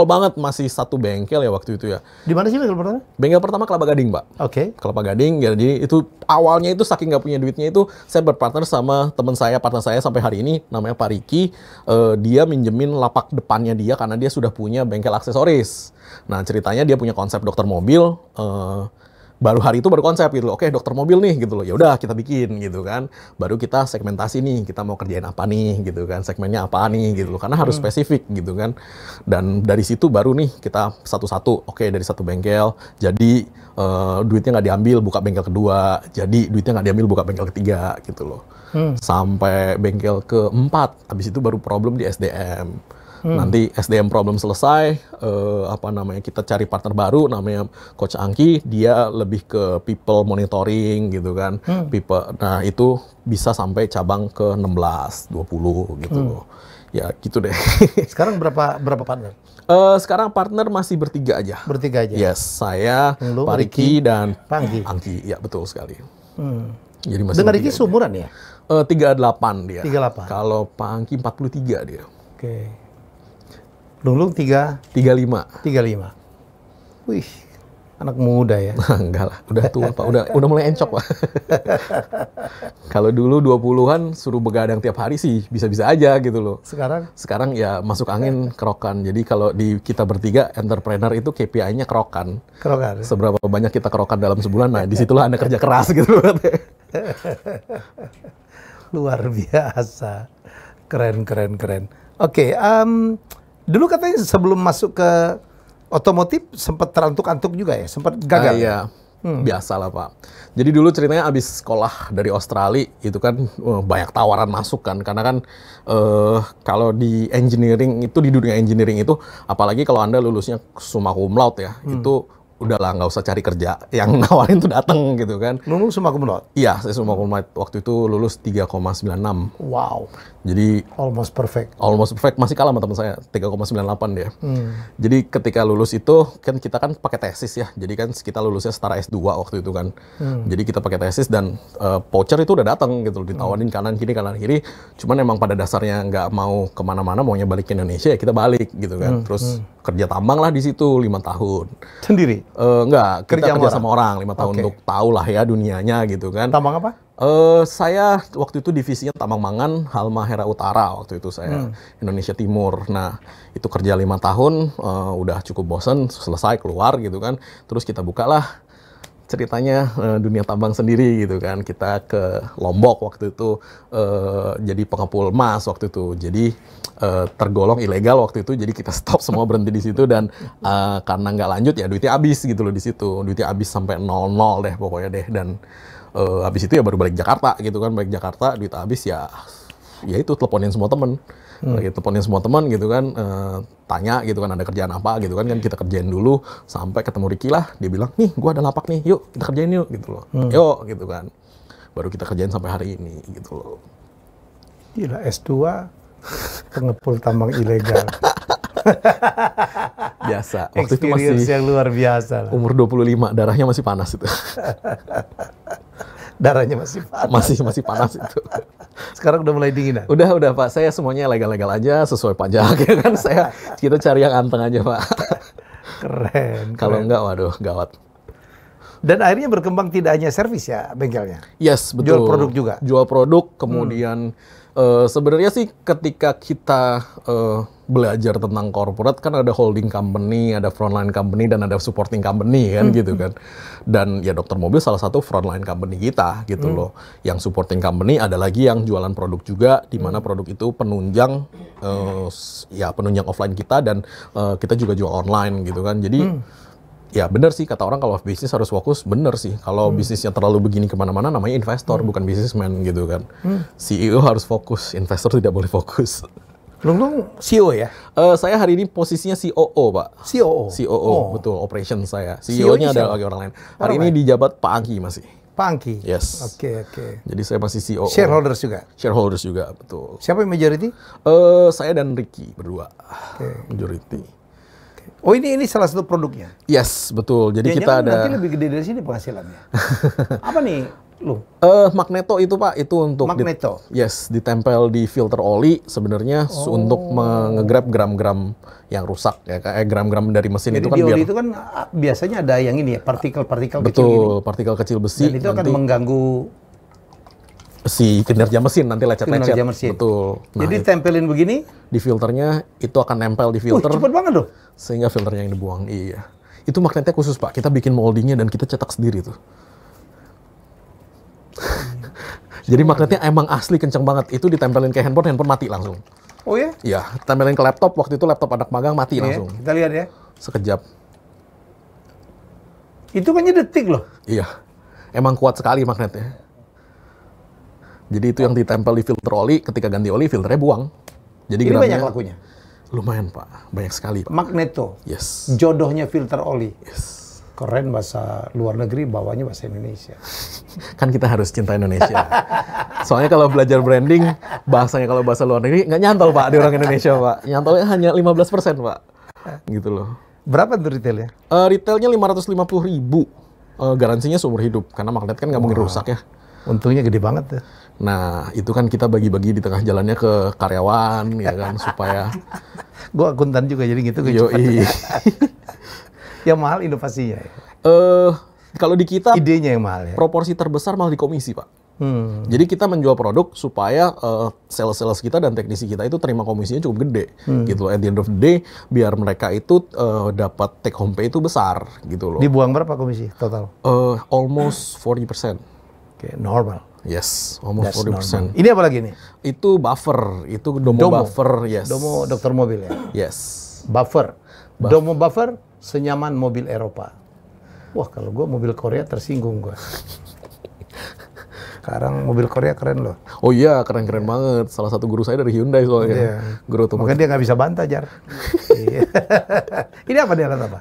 banget masih satu bengkel ya waktu itu ya. Di mana sih bengkel pertama? Bengkel pertama Kelapa Gading, Pak. Oke. Kelapa Gading, jadi itu awalnya itu saking nggak punya duitnya itu saya berpartner sama partner saya sampai hari ini namanya Pak Riki. Dia minjemin lapak depannya dia karena dia sudah punya bengkel aksesoris. Nah ceritanya dia punya konsep dokter mobil. Baru hari itu baru konsep gitu loh. Oke, dokter mobil nih gitu loh. Ya udah kita bikin gitu kan. Baru kita segmentasi nih, kita mau kerjain apa nih gitu kan. Segmennya apa nih gitu loh. Karena harus spesifik gitu kan. Dan dari situ baru nih kita satu-satu. Oke, dari satu bengkel. Jadi duitnya nggak diambil buka bengkel kedua. Jadi duitnya nggak diambil buka bengkel ketiga gitu loh. Sampai bengkel keempat. Habis itu baru problem di SDM. Nanti SDM problem selesai, kita cari partner baru namanya Coach Angki, dia lebih ke people monitoring gitu kan. Nah itu bisa sampai cabang ke 16, 20 gitu loh. Ya gitu deh. Sekarang berapa partner? Sekarang partner masih bertiga aja. Bertiga aja? Yes, saya, Pak Riki, dan Pak Angki. Ya betul sekali. Jadi masih dengan Riki seumuran ya? 38 dia. 38. Kalau Pak Angki 43 dia. Oke. Lunglung 35. 35. Wih, anak muda ya. Enggak lah, udah tua Pak, udah mulai encok Pak. Kalau dulu 20-an suruh begadang tiap hari sih bisa-bisa aja gitu loh. Sekarang ya masuk angin kerokan. Jadi kalau di kita bertiga entrepreneur itu KPI-nya kerokan. Kerokan. Seberapa banyak kita kerokan dalam sebulan, nah disitulah Anda kerja keras gitu loh. Luar biasa. Keren. Oke, dulu katanya sebelum masuk ke otomotif sempat terantuk-antuk juga ya? Sempat gagal? Iya, biasalah Pak. Jadi dulu ceritanya abis sekolah dari Australia, itu kan banyak tawaran masuk kan. Karena kan kalau di engineering itu, di dunia engineering itu, apalagi kalau Anda lulusnya summa cum laude ya, itu udahlah nggak usah cari kerja, yang nawarin tuh dateng gitu kan. Lulus summa cum laude? Iya, saya summa cum laude. Waktu itu lulus 3,96. Wow. Jadi almost perfect. Almost perfect, masih kalah sama teman saya, 3,98 dia. Jadi ketika lulus itu kan kita kan pakai tesis ya. Jadi kan kita lulusnya setara S2 waktu itu kan. Jadi kita pakai tesis dan voucher itu udah datang gitu, ditawarin kanan kiri. Cuman emang pada dasarnya nggak mau kemana-mana, maunya balik ke Indonesia ya kita balik gitu kan. Terus kerja tambang lah di situ 5 tahun. Sendiri? Enggak, kita kerja sama orang 5 tahun untuk tahu lah ya dunianya gitu kan. Tambang apa? Saya waktu itu divisinya tambang mangan Halmahera Utara waktu itu saya Indonesia Timur. Nah itu kerja 5 tahun, udah cukup bosen, selesai keluar gitu kan. Terus kita bukalah ceritanya dunia tambang sendiri gitu kan. Kita ke Lombok waktu itu jadi pengepul emas waktu itu. Jadi tergolong ilegal waktu itu. Jadi kita stop semua, berhenti di situ dan karena nggak lanjut ya duitnya habis gitu loh di situ. Duitnya habis sampai 0 deh pokoknya deh. Dan habis itu ya baru balik Jakarta gitu kan. Balik Jakarta duit habis ya itu teleponin semua temen. Teleponin semua teman gitu kan, tanya gitu kan ada kerjaan apa gitu kan kita kerjain dulu sampai ketemu Riki lah, dia bilang nih gua ada lapak nih, yuk kita kerjain yuk gitu loh. Yuk gitu kan, baru kita kerjain sampai hari ini gitu loh. Gila, S2 pengepul tambang ilegal. Biasa, waktu itu masih yang luar biasa lah. Umur 25, darahnya masih panas itu. Darahnya masih panas. Masih panas itu. Sekarang udah mulai dinginan? Udah Pak, saya semuanya legal-legal aja sesuai pajak ya kan. Kita cari yang anteng aja Pak. Keren. Kalau enggak waduh gawat. Dan akhirnya berkembang tidak hanya servis ya bengkelnya? Yes, betul. Jual produk juga? Jual produk, kemudian sebenarnya sih ketika kita belajar tentang corporate kan ada holding company, ada frontline company, dan ada supporting company kan gitu kan. Dan ya Dokter Mobil salah satu frontline company kita gitu loh. Yang supporting company ada lagi yang jualan produk juga, di mana produk itu penunjang penunjang offline kita dan kita juga jual online gitu kan. Jadi ya benar sih kata orang kalau bisnis harus fokus, benar sih. Kalau bisnisnya terlalu begini kemana-mana namanya investor bukan businessman gitu kan. CEO harus fokus, investor tidak boleh fokus. Lunglung CEO ya? Saya hari ini posisinya COO Pak. COO? COO, betul, operation saya. CEO-nya ada lagi orang lain. Hari ini dijabat Pak Angki masih. Pak Angki? Yes. Oke. Jadi saya masih COO. Shareholders juga? Shareholders juga, betul. Siapa yang majority? Saya dan Riki berdua. Majority. Oh ini salah satu produknya? Yes, betul. Jadi kita ada... Nanti lebih gede dari sini penghasilannya. Apa nih loh. Magneto itu Pak, itu untuk Magneto. yes, ditempel di filter oli sebenarnya untuk nge-grab gram-gram yang rusak ya, kayak gram-gram dari mesin. Jadi itu kan di oli biar itu kan biasanya ada yang ini ya, partikel-partikel kecil betul, gini. partikel kecil besi Dan itu akan nanti mengganggu si kinerja mesin, nanti lecet-lecet. kinerja mesin. Betul. Nah, Jadi tempelin begini, di filternya itu akan nempel di filter cepet banget loh. sehingga filternya yang dibuang. Iya. Itu magnetnya khusus Pak. Kita bikin moldingnya dan kita cetak sendiri tuh. Jadi magnetnya emang asli kenceng banget. Itu ditempelin ke handphone mati langsung. Oh ya? Iya, tempelin ke laptop. Waktu itu laptop anak magang mati Iya, langsung. kita lihat ya. Sekejap. Itu kan detik loh. Iya. Emang kuat sekali magnetnya. Jadi itu yang ditempel di filter oli, ketika ganti oli filternya buang. Jadi Ini gramnya banyak lakunya. lumayan Pak, banyak sekali Pak. Magneto. Yes. Jodohnya filter oli. Yes. Keren bahasa luar negeri, bawahnya bahasa Indonesia. Kan kita harus cinta Indonesia. Soalnya kalau belajar branding, bahasanya kalau bahasa luar negeri nggak nyantol Pak di orang Indonesia Pak. Nyantolnya hanya 15% Pak. Gitu loh. Berapa tuh retailnya? Retailnya 550.000. Garansinya seumur hidup karena magnet kan nggak mungkin rusak ya. Untungnya gede banget tuh. Nah, itu kan kita bagi-bagi di tengah jalannya ke karyawan ya kan supaya Gua akuntan juga jadi gitu gue yoi. Yang mahal inovasinya ya. Kalau di kita Idenya yang mahal ya. proporsi terbesar malah di komisi, Pak. Jadi kita menjual produk supaya sales-sales kita dan teknisi kita itu terima komisinya cukup gede, gitu loh. At the end of the day, biar mereka itu dapat take home pay itu besar, gitu loh. Dibuang berapa komisi total? Almost 40%. Oke, normal. Yes, almost That's 40%. normal. Ini apa lagi nih? Itu buffer, itu Domo buffer, yes. Domo dokter mobil ya. Yes. Buffer. Domo buffer senyaman mobil Eropa. Wah, kalau gua mobil Korea tersinggung gua. Sekarang mobil Korea keren loh. Oh iya, keren-keren banget. Salah satu guru saya dari Hyundai soalnya. Iya. Guru otomotif. Makanya dia nggak bisa bantah, Jar. Iya. Ini apa dia alat apa?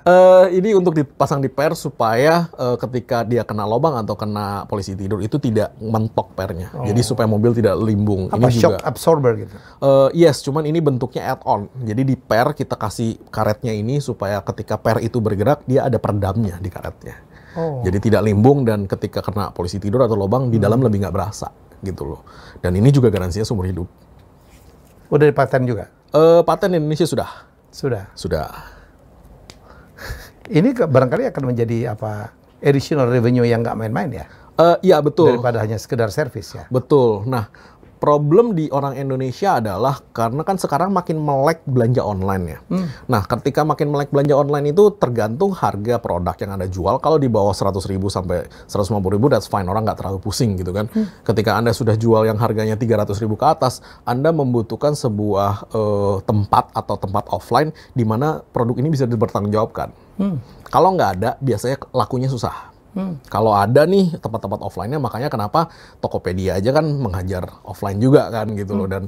Ini untuk dipasang di per supaya ketika dia kena lubang atau kena polisi tidur itu tidak mentok pernya. Jadi supaya mobil tidak limbung. Apa ini shock juga absorber gitu? yes, cuman ini bentuknya add-on. Jadi di per kita kasih karetnya ini supaya ketika per itu bergerak dia ada peredamnya di karetnya. Oh. Jadi tidak limbung dan ketika kena polisi tidur atau lubang di dalam lebih nggak berasa gitu loh. Dan ini juga garansinya seumur hidup. Udah dipaten juga? Paten Indonesia sudah. Sudah. Ini barangkali akan menjadi apa additional revenue yang nggak main-main ya? Iya betul. Daripada hanya sekedar servis ya? Betul. Nah, problem di orang Indonesia adalah karena kan sekarang makin melek belanja online ya. Nah, ketika makin melek belanja online itu tergantung harga produk yang Anda jual. Kalau di bawah 100.000 sampai 150.000, that's fine. Orang nggak terlalu pusing gitu kan. Ketika Anda sudah jual yang harganya 300.000 ke atas, Anda membutuhkan sebuah tempat atau tempat offline di mana produk ini bisa dipertanggungjawabkan. Kalau nggak ada, biasanya lakunya susah. Kalau ada nih tempat-tempat offline-nya, makanya kenapa Tokopedia aja kan menghajar offline juga kan gitu loh. Dan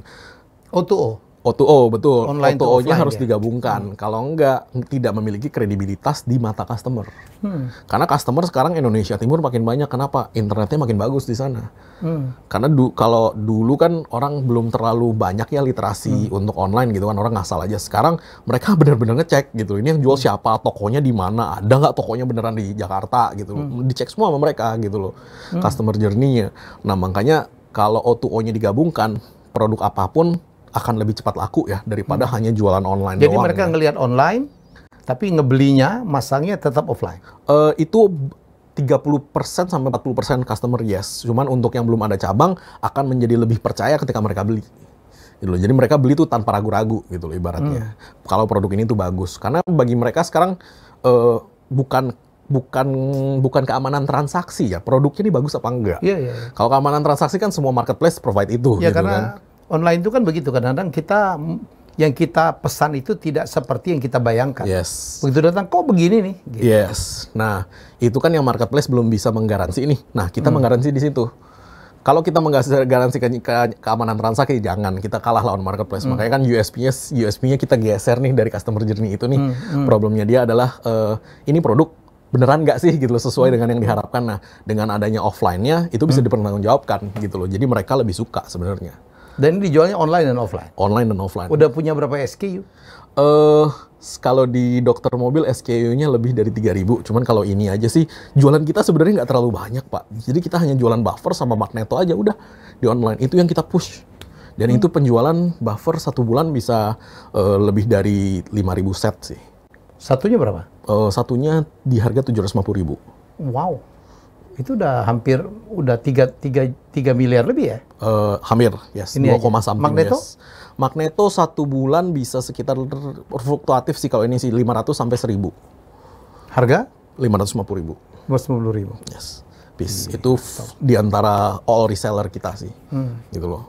O2O? O2O, betul. Online to O2O-nya offline harus ya? digabungkan. Kalau enggak, tidak memiliki kredibilitas di mata customer. Karena customer sekarang Indonesia Timur makin banyak. Kenapa? Internetnya makin bagus di sana. Karena kalau dulu kan orang belum terlalu banyak ya literasi untuk online gitu kan. Orang ngasal aja. Sekarang mereka benar-benar ngecek gitu. Ini yang jual siapa, tokonya di mana, ada nggak tokonya beneran di Jakarta gitu. Dicek semua sama mereka gitu loh. Customer journey-nya. Nah makanya kalau O2O-nya digabungkan, produk apapun akan lebih cepat laku ya daripada hanya jualan online Jadi doang. mereka ngelihat online, tapi ngebelinya, masangnya tetap offline. Itu 30% sampai 40% customer yes. Cuman untuk yang belum ada cabang akan menjadi lebih percaya ketika mereka beli. Gitu loh. Jadi mereka beli tuh tanpa ragu-ragu gitu loh ibaratnya. Kalau produk ini tuh bagus. Karena bagi mereka sekarang bukan keamanan transaksi ya. Produknya ini bagus apa enggak. Iya. Kalau keamanan transaksi kan semua marketplace provide itu Ya gitu karena kan. online itu kan begitu. Kadang-kadang yang kita pesan itu tidak seperti yang kita bayangkan. Yes. Begitu datang, kok begini nih? Gitu. Yes. Nah, itu kan yang marketplace belum bisa menggaransi ini. Nah, kita menggaransi di situ. Kalau kita menggaransi keamanan transaksi, jangan. Kita kalah lawan marketplace. Makanya kan USP-nya kita geser nih dari customer journey itu nih. Problemnya dia adalah, ini produk beneran nggak sih gitu loh, sesuai dengan yang diharapkan. Nah, dengan adanya offline-nya, itu bisa dipertanggungjawabkan gitu loh. Jadi mereka lebih suka sebenarnya. Dan ini dijualnya online dan offline? Online dan offline. Udah punya berapa SKU? Kalau di dokter mobil SKU-nya lebih dari 3.000. Cuman kalau ini aja sih jualan kita sebenarnya nggak terlalu banyak, Pak. Jadi kita hanya jualan buffer sama magneto aja udah di online. Itu yang kita push. Dan itu penjualan buffer 1 bulan bisa lebih dari 5.000 set sih. Satunya berapa? Satunya di harga 750.000. Wow. Itu udah hampir udah 3 miliar lebih ya? Hampir, yes. Ini 2, something, magneto? yes. Magneto 1 bulan bisa sekitar fluktuatif sih kalau ini sih 500 sampai 1.000. Harga? 550.000. 50.000. Yes. Itu di antara all reseller kita sih. Gitu loh.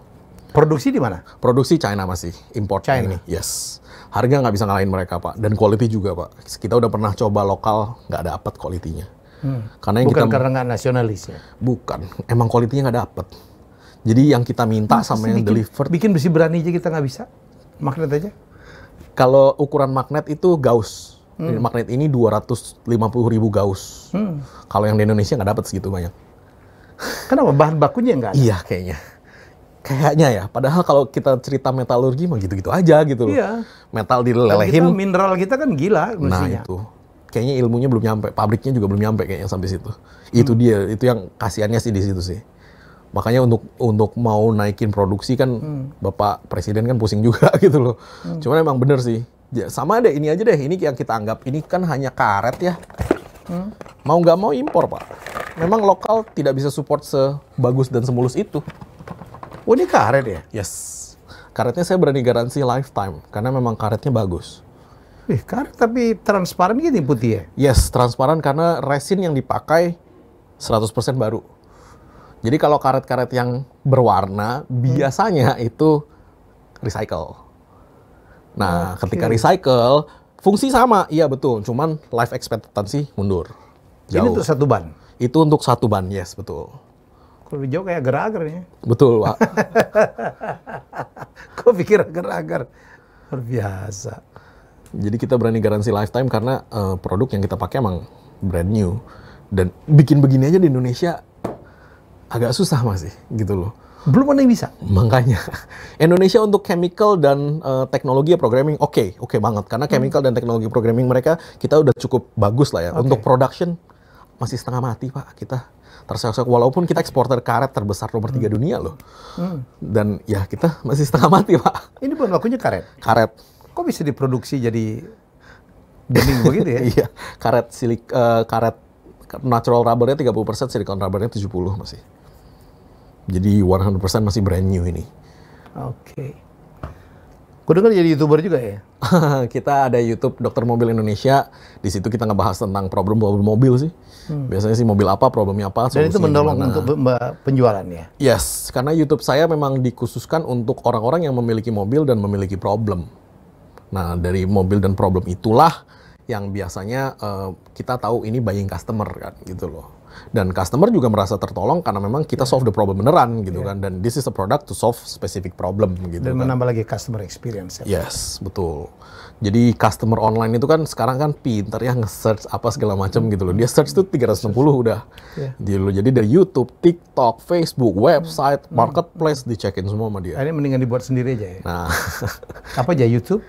Produksi di mana? Produksi China masih, import China. ini. Yes. Harga nggak bisa ngalahin mereka, Pak. Dan quality juga, Pak. Kita udah pernah coba lokal, nggak dapet quality-nya. Karena yang Bukan kita, karena nggak nasionalis ya? bukan. Emang quality-nya nggak dapet. Jadi yang kita minta sama yang deliver. Bikin besi berani aja kita nggak bisa? Magnet aja? Kalau ukuran magnet itu Gauss. Magnet ini 250.000 Gauss. Kalau yang di Indonesia nggak dapet segitu banyak. Kenapa? Bahan bakunya nggak ada? Iya, kayaknya. Kayaknya ya. Padahal kalau kita cerita metalurgi mah gitu-gitu aja gitu loh. Iya. Metal dilelehin. Mineral kita kan gila Nah mestinya. itu. Kayaknya ilmunya belum nyampe. Pabriknya juga belum nyampe kayaknya sampai situ. Itu dia. Itu yang kasihannya sih di situ sih. Makanya untuk mau naikin produksi kan Bapak Presiden kan pusing juga gitu loh. Cuman emang bener sih. Sama deh ini aja deh. Ini yang kita anggap. Ini kan hanya karet ya. Mau nggak mau impor, Pak. Memang lokal tidak bisa support sebagus dan semulus itu. Oh ini karet ya? Yes. Karetnya saya berani garansi lifetime. Karena memang karetnya bagus. Karet tapi transparan gitu putih ya? Yes, transparan karena resin yang dipakai 100% baru. Jadi kalau karet-karet yang berwarna, biasanya itu recycle. Nah, ketika recycle, fungsi sama, iya betul. Cuman life expectancy mundur. Jauh. Ini untuk satu ban? Itu untuk 1 ban, yes, betul. Kalau jauh kayak agar-agar ya? Betul, Pak. Kok pikir agar-agar? Luar biasa. Jadi kita berani garansi lifetime karena produk yang kita pakai emang brand new. Dan bikin begini aja di Indonesia agak susah masih, gitu loh. Belum ada yang bisa? Makanya, Indonesia untuk chemical dan teknologi programming oke banget. Karena chemical dan teknologi programming mereka, kita udah cukup bagus lah ya. Untuk production, masih setengah mati, Pak, kita. Terseok-seok, walaupun kita eksporter karet terbesar nomor 3 dunia loh. Dan ya kita masih setengah mati, Pak. Ini bahan bakunya karet? Karet. Kok bisa diproduksi jadi bening begitu ya? Iya, karet natural rubbernya 30%, silicon rubbernya 70% masih. Jadi 100% masih brand new ini. Oke. Gue dengar jadi YouTuber juga ya? Kita ada YouTube Dokter Mobil Indonesia. Di situ kita ngebahas tentang problem-problem mobil sih. Biasanya sih mobil apa, problemnya apa, Dan itu mendorong gimana. untuk penjualannya? Yes, karena YouTube saya memang dikhususkan untuk orang-orang yang memiliki mobil dan memiliki problem. Nah, dari mobil dan problem itulah yang biasanya kita tahu ini buying customer kan, gitu loh. Dan customer juga merasa tertolong karena memang kita solve the problem beneran gitu kan. Dan this is a product to solve specific problem gitu Dan kan. menambah lagi customer experience. Ya? Yes, betul. Jadi customer online itu kan sekarang kan pinter ya nge-search apa segala macam gitu loh. Dia search tuh 360 udah. Jadi dari YouTube, TikTok, Facebook, website, marketplace dicekin semua sama dia. Ini mendingan dibuat sendiri aja ya? Nah, Apa aja YouTube?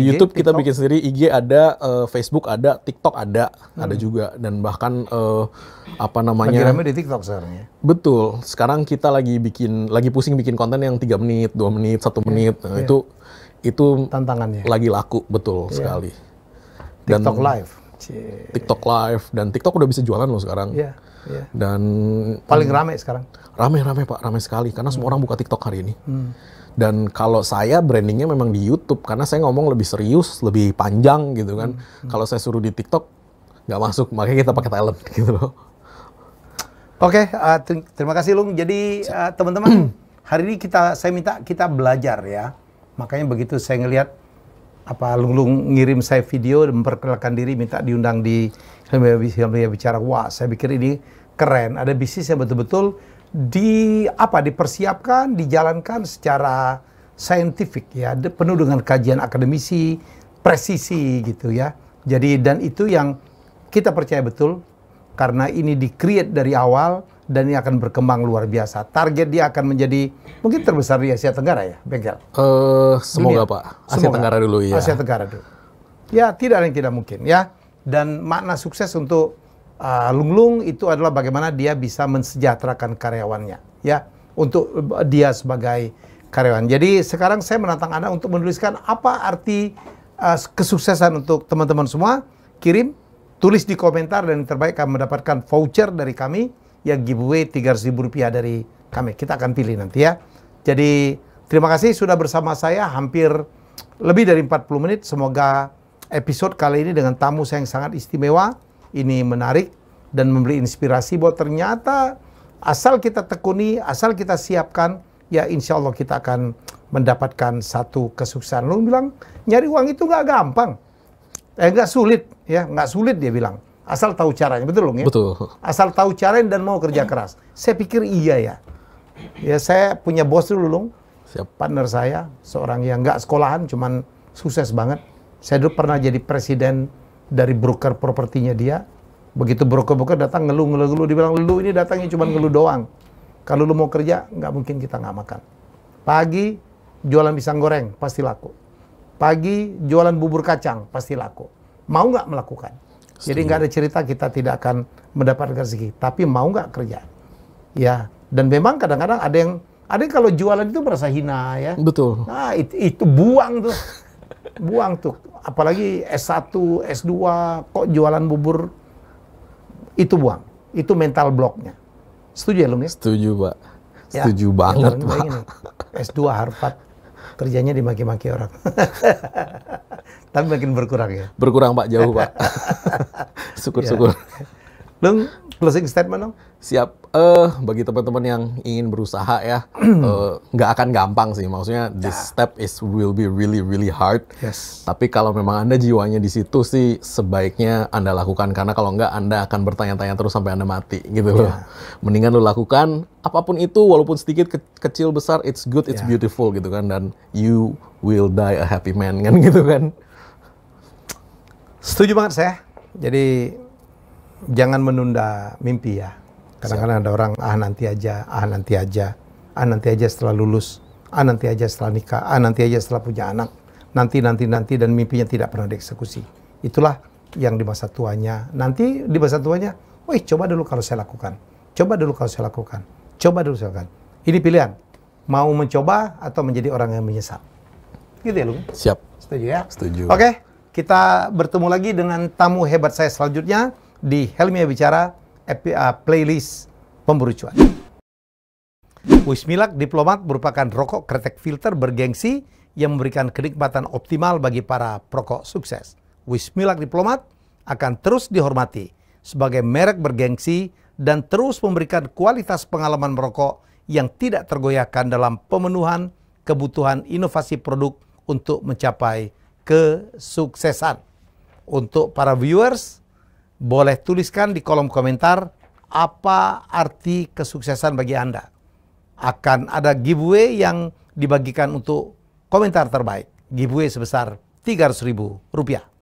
YouTube kita TikTok? bikin sendiri, IG ada, Facebook ada, TikTok ada juga. Dan bahkan apa Lagi namanya? rame di TikTok sekarang ya? Betul. Sekarang kita lagi pusing bikin konten yang 3 menit, 2 menit, 1 menit. Nah, itu Tantangannya. lagi laku betul sekali. Dan TikTok Live. TikTok Live dan TikTok udah bisa jualan loh sekarang. Iya. Dan Paling rame sekarang. rame Pak, rame sekali karena semua orang buka TikTok hari ini. Dan kalau saya brandingnya memang di YouTube karena saya ngomong lebih serius, lebih panjang gitu kan. Kalau saya suruh di TikTok nggak masuk, makanya kita pakai talent gitu loh. Oke, terima kasih Lung. Jadi teman-teman, hari ini saya minta kita belajar ya. Makanya begitu saya ngelihat Lung ngirim saya video dan memperkenalkan diri, minta diundang di Hilmiah Bicara. Wah, saya pikir ini keren. Ada bisnis yang betul-betul dipersiapkan, dijalankan secara saintifik ya, penuh dengan kajian akademisi, presisi gitu ya. Jadi dan itu yang kita percaya betul karena ini di-create dari awal dan ini akan berkembang luar biasa. Target dia akan menjadi mungkin terbesar di Asia Tenggara ya, Bengkel? Semoga Dunia. Pak. Asia Tenggara dulu ya. Asia Tenggara dulu. Ya, tidak ada yang tidak mungkin ya. Dan makna sukses untuk Lung Lung itu adalah bagaimana dia bisa mensejahterakan karyawannya ya, untuk dia sebagai karyawan. Jadi sekarang saya menantang Anda untuk menuliskan apa arti kesuksesan untuk teman-teman semua. Kirim, tulis di komentar, dan yang terbaik akan mendapatkan voucher dari kami yang giveaway Rp300.000 dari kami. Kita akan pilih nanti ya. Jadi terima kasih sudah bersama saya hampir lebih dari 40 menit. Semoga episode kali ini dengan tamu saya yang sangat istimewa ini menarik dan memberi inspirasi bahwa ternyata asal kita tekuni, asal kita siapkan, ya insya Allah kita akan mendapatkan satu kesuksesan. Lu bilang nyari uang itu nggak gampang, nggak sulit ya, nggak sulit dia bilang. Asal tahu caranya, betul Lung ya? Betul. Asal tahu caranya dan mau kerja keras. Saya pikir iya ya. Ya saya punya bos dulu Lung. Siap. Partner saya, seorang yang nggak sekolahan, cuman sukses banget. Saya dulu pernah jadi presiden dari broker propertinya dia. Begitu broker-broker datang ngeluh, dia bilang, lu ini datangnya cuma ngeluh doang. Kalau lu mau kerja, nggak mungkin kita nggak makan. Pagi, jualan pisang goreng, pasti laku. Pagi, jualan bubur kacang, pasti laku. Mau nggak melakukan? Jadi nggak ada cerita kita tidak akan mendapatkan rezeki, tapi mau nggak kerja, ya. Dan memang kadang-kadang ada yang kalau jualan itu merasa hina ya. Betul. Nah itu buang tuh, buang tuh. Apalagi S1, S2 kok jualan bubur, itu buang. Itu mental blocknya. Setuju ya Lung ya? Setuju Pak. Ya, Setuju banget Pak. S2 Harvard kerjanya dimaki-maki orang. Tapi makin berkurang ya. Berkurang Pak, jauh Pak. Syukur-syukur. Lung, closing statement dong? Siap. Bagi teman-teman yang ingin berusaha ya, nggak akan gampang sih. Maksudnya this step will be really really hard. Yes. Tapi kalau memang Anda jiwanya di situ sih, sebaiknya Anda lakukan, karena kalau nggak Anda akan bertanya-tanya terus sampai Anda mati gitu loh. Mendingan lo lakukan apapun itu, walaupun sedikit, kecil, besar, it's good, it's beautiful gitu kan, dan you will die a happy man kan gitu kan. Setuju banget saya. Jadi jangan menunda mimpi ya. Kadang-kadang ada orang, nanti aja, nanti aja, nanti aja setelah lulus, nanti aja setelah nikah, nanti aja setelah punya anak, nanti, dan mimpinya tidak pernah dieksekusi. Itulah yang di masa tuanya. Nanti di masa tuanya, wih coba dulu kalau saya lakukan, coba dulu kalau saya lakukan, coba dulu saya lakukan. Ini pilihan, mau mencoba atau menjadi orang yang menyesal. Gitu ya Lung? Siap. Setuju ya? Setuju. Oke, kita bertemu lagi dengan tamu hebat saya selanjutnya di Helmi Bicara, playlist Pemburu Cuan. Wismilak Diplomat merupakan rokok kretek filter bergengsi yang memberikan kenikmatan optimal bagi para perokok sukses. Wismilak Diplomat akan terus dihormati sebagai merek bergengsi dan terus memberikan kualitas pengalaman merokok yang tidak tergoyahkan dalam pemenuhan kebutuhan inovasi produk untuk mencapai kesuksesan. Untuk para viewers, boleh tuliskan di kolom komentar apa arti kesuksesan bagi Anda. Akan ada giveaway yang dibagikan untuk komentar terbaik. Giveaway sebesar Rp300.000.